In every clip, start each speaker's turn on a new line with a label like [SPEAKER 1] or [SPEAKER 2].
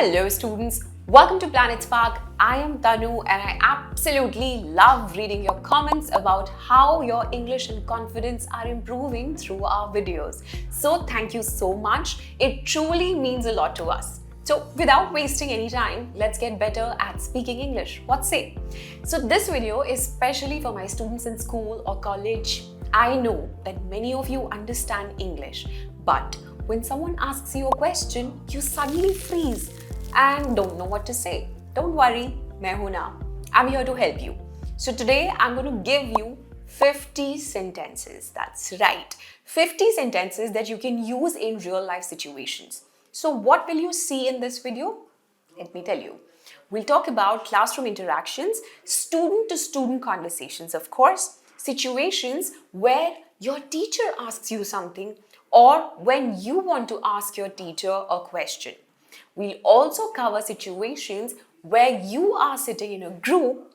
[SPEAKER 1] Hello students, welcome to PlanetSpark. I am Tanu and I absolutely love reading your comments about how your English and confidence are improving through our videos. So thank you so much. It truly means a lot to us. So without wasting any time, let's get better at speaking English. What say? So this video is especially for my students in school or college. I know that many of you understand English, but when someone asks you a question, you suddenly freeze and don't know what to say. Don't worry, main hu na. I'm here to help you. So today I'm going to give you 50 sentences. That's right, 50 sentences that you can use in real life situations. So what will you see in this video? Let me tell you. We'll talk about classroom interactions, student to student conversations, of course, situations where your teacher asks you something or when you want to ask your teacher a question. We'll also cover situations where you are sitting in a group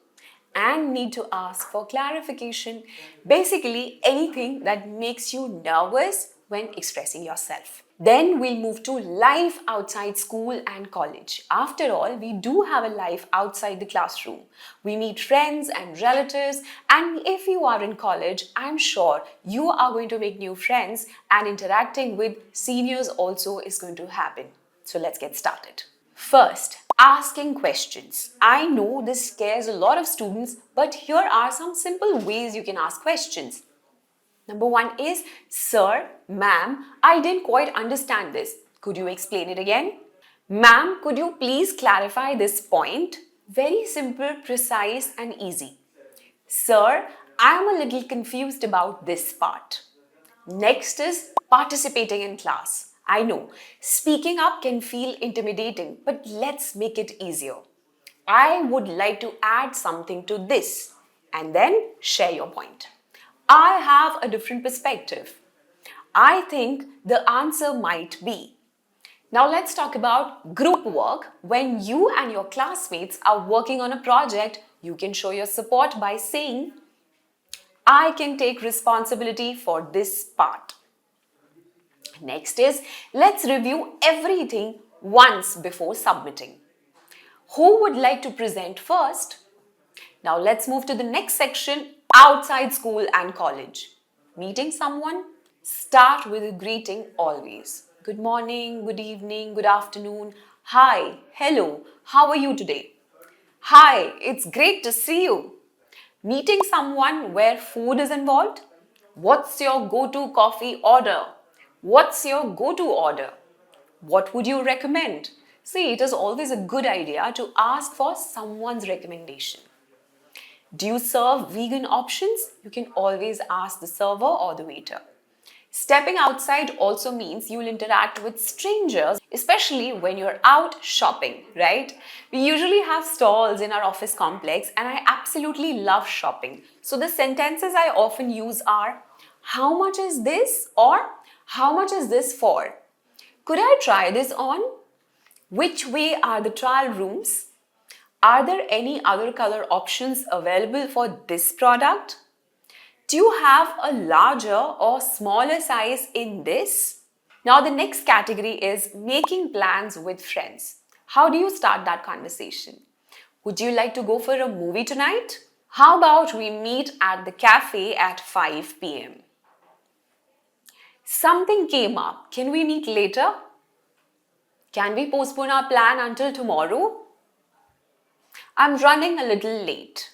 [SPEAKER 1] and need to ask for clarification. Basically, anything that makes you nervous when expressing yourself. Then we'll move to life outside school and college. After all, we do have a life outside the classroom. We meet friends and relatives, and if you are in college, I'm sure you are going to make new friends, and interacting with seniors also is going to happen. So let's get started. First, asking questions. I know this scares a lot of students, but here are some simple ways you can ask questions. Number one is, Sir, ma'am, I didn't quite understand this. Could you explain it again? Ma'am, could you please clarify this point? Very simple, precise and easy. Sir, I am a little confused about this part. Next is participating in class. I know, speaking up can feel intimidating, but let's make it easier. I would like to add something to this, and then share your point. I have a different perspective. I think the answer might be. Now let's talk about group work. When you and your classmates are working on a project, you can show your support by saying, I can take responsibility for this part. Next is, let's review everything once before submitting. Who would like to present first? Now let's move to the next section, outside school and college. Meeting someone? Start with a greeting always. Good morning, good evening, good afternoon. Hi, hello, how are you today? Hi, it's great to see you. Meeting someone where food is involved? What's your go-to coffee order? What's your go-to order? What would you recommend? See, it is always a good idea to ask for someone's recommendation. Do you serve vegan options? You can always ask the server or the waiter. Stepping outside also means you'll interact with strangers, especially when you're out shopping, right? We usually have stalls in our office complex and I absolutely love shopping. So the sentences I often use are, how much is this? Or how much is this for? Could I try this on? Which way are the trial rooms? Are there any other color options available for this product? Do you have a larger or smaller size in this? Now the next category is making plans with friends. How do you start that conversation? Would you like to go for a movie tonight? How about we meet at the cafe at 5 p.m.? Something came up. Can we meet later? Can we postpone our plan until tomorrow? I'm running a little late.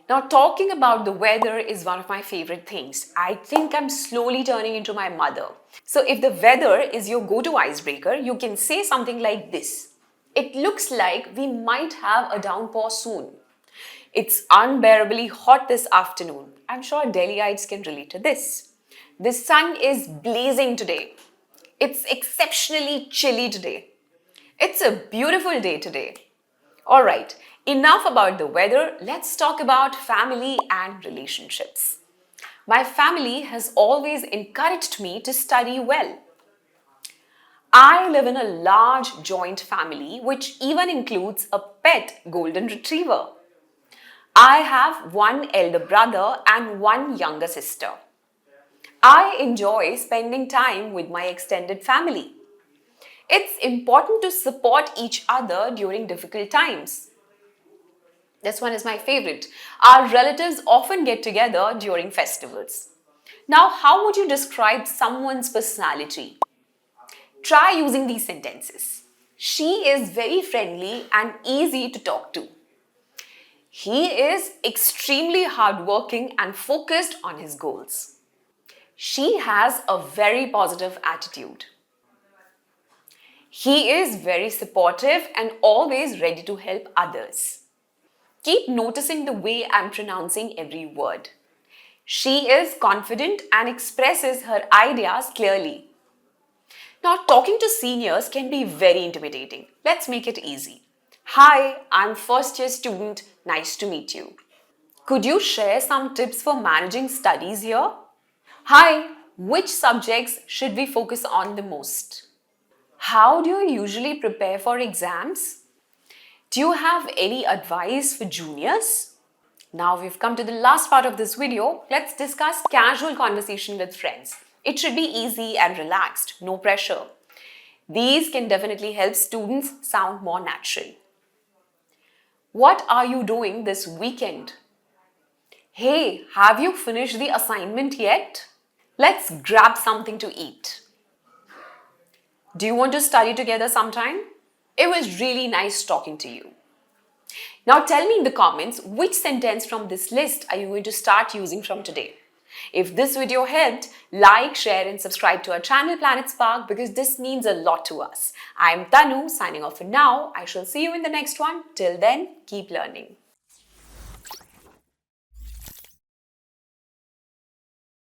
[SPEAKER 1] Now, talking about the weather is one of my favorite things. I think I'm slowly turning into my mother. So if the weather is your go-to icebreaker, you can say something like this. It looks like we might have a downpour soon. It's unbearably hot this afternoon. I'm sure Delhiites can relate to this. The sun is blazing today. It's exceptionally chilly today. It's a beautiful day today. Alright, enough about the weather. Let's talk about family and relationships. My family has always encouraged me to study well. I live in a large joint family which even includes a pet golden retriever. I have one elder brother and one younger sister. I enjoy spending time with my extended family. It's important to support each other during difficult times. This one is my favorite. Our relatives often get together during festivals. Now, how would you describe someone's personality? Try using these sentences. She is very friendly and easy to talk to. He is extremely hardworking and focused on his goals. She has a very positive attitude. He is very supportive and always ready to help others. Keep noticing the way I'm pronouncing every word. She is confident and expresses her ideas clearly. Now, talking to seniors can be very intimidating. Let's make it easy. Hi, I'm first year student. Nice to meet you. Could you share some tips for managing studies here? Hi, which subjects should we focus on the most? How do you usually prepare for exams? Do you have any advice for juniors? Now we've come to the last part of this video. Let's discuss casual conversation with friends. It should be easy and relaxed, no pressure. These can definitely help students sound more natural. What are you doing this weekend? Hey, have you finished the assignment yet? Let's grab something to eat. Do you want to study together sometime? It was really nice talking to you. Now tell me in the comments which sentence from this list are you going to start using from today. If this video helped, like, share and subscribe to our channel PlanetSpark because this means a lot to us. I'm Tanu signing off for now. I shall see you in the next one. Till then, keep learning.